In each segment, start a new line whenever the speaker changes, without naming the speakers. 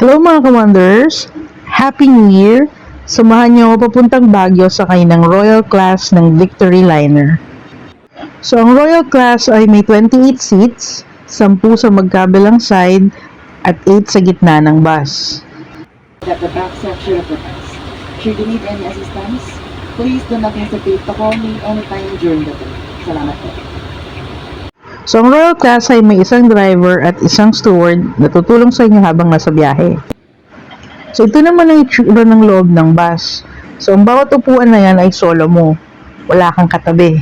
Hello mga Commanders! Happy New Year! Samahan niyo ako papuntang Baguio sakay ng Royal Class ng Victory Liner. So ang Royal Class ay may 28 seats, 10 sa magkabilang side at 8 sa gitna ng bus.
At the back section of the bus. Should you need any assistance, please do not hesitate to call me anytime during the day. Salamat po.
So ang Royal Class ay may isang driver at isang steward na tutulong sa inyo habang nasa biyahe. So ito naman ang itsura ng loob ng bus. So ang bawat upuan na yan ay solo mo. Wala kang katabi.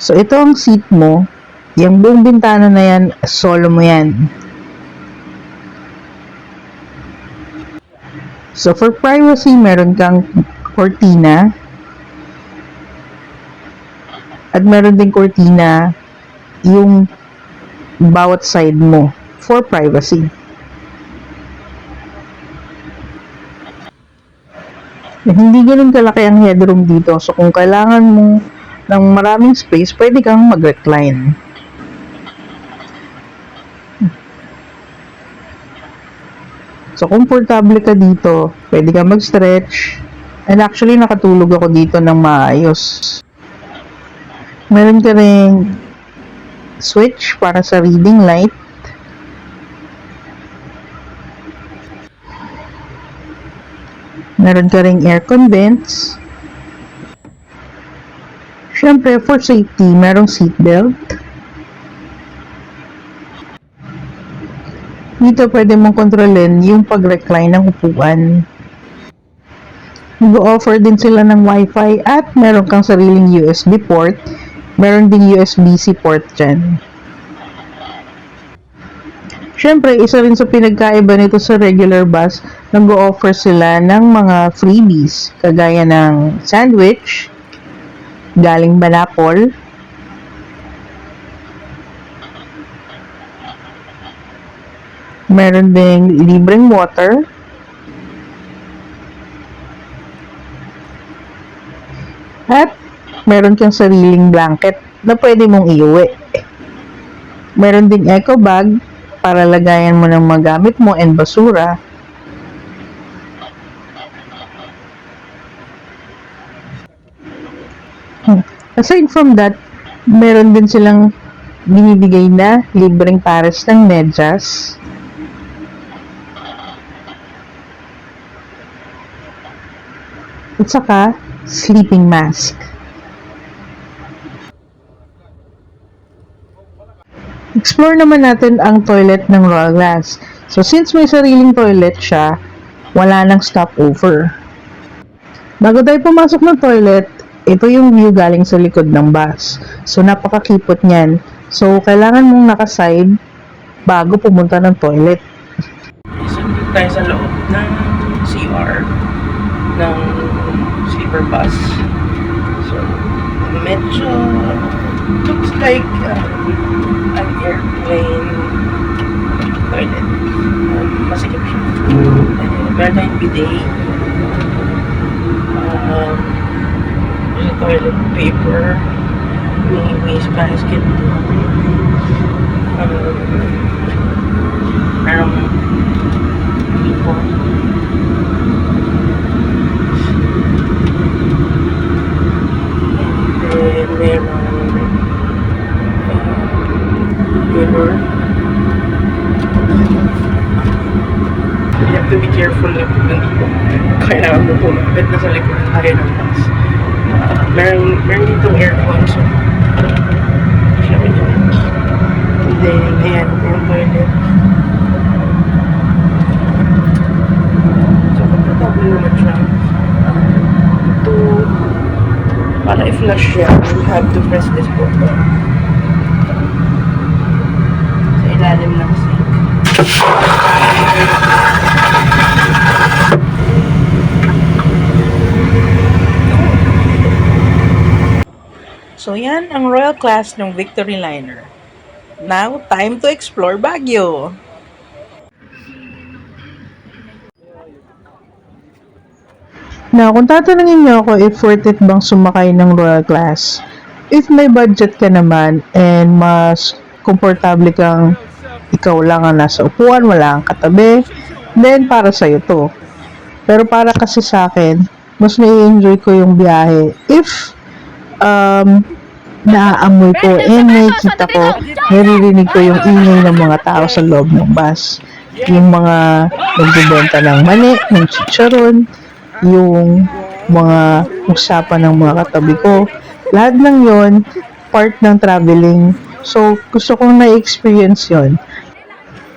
So ito ang seat mo. Yung buong bintana na yan, solo mo yan. So for privacy, meron kang cortina. At meron din cortina yung bawat side mo for privacy. Hindi ganun kalaki ang headroom dito. So kung kailangan mo ng maraming space, pwede kang mag-recline. So komportable ka dito, pwede kang mag-stretch. And actually nakatulog ako dito ng maayos. Meron ka ring switch para sa reading light. Meron ka ring aircon vents. Siyempre, for safety, merong seatbelt. Dito pwede mong kontrolin yung pag-recline ng upuan. Nag-offer din sila ng Wi-Fi at meron kang sariling USB port. Meron ding USB-C port dyan. Siyempre, isa rin sa pinagkaiba nito sa regular bus, nag-offer sila ng mga freebies, kagaya ng sandwich, galing Banapol, meron ding libreng water, at meron kang sariling blanket na pwede mong iuwi. Meron ding eco bag para lagayan mo ng mga gamit mo and basura. Aside from that, meron din silang binibigay na libreng pares ng medyas. At saka, sleeping mask. Explore naman natin ang toilet ng Royal Class. So since may sariling toilet siya, wala nang stopover. Bago tayo pumasok ng toilet, ito yung view galing sa likod ng bus. So napakakipot niyan. So kailangan mong nakaside bago pumunta ng toilet.
So dito tayo sa loob ng CR ng sleeper bus. So medyo looks like an airplane toilet. Masikip siya. Meron tayong bidet. There's a toilet paper. May waste basket. Merong people. And then merong mirror. You have to be careful na nandito. Kailangan mo pumapit na sa likod tayo ng bus. Meron ditong aircon. So, siya medyo. And then, ayan, yung toilet. So, comfortable naman siya. Para i-flush siya, you have to press this button. Sa ilalim ng sink.
So yan ang Royal Class ng Victory Liner. Now, time to explore Baguio! Now, kung tatanungin niyo ako if worth it bang sumakay ng Royal Class, If may budget ka naman and mas komportable kang ikaw lang ang nasa upuan, wala kang katabi, then para sa'yo to. Pero para kasi sa akin, mas nai-enjoy ko yung biyahe if naaamoy ko and nakikita ko, naririnig ko yung ingay ng mga tao sa loob ng bus. Yung mga nagbebenta ng mani, ng chicharon, yung mga usapan ng mga katabi ko. Lahat ng yon part ng traveling. So, gusto kong na-experience yon.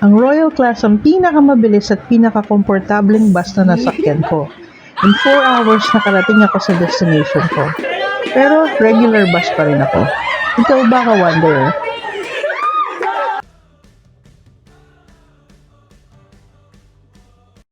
Ang Royal Class ang pinakamabilis at pinaka-komportableng bus na nasakyan ko. In 4 hours nakarating ako sa destination ko. Pero regular bus pa rin ako. Ikaw ba ka, Wanderer?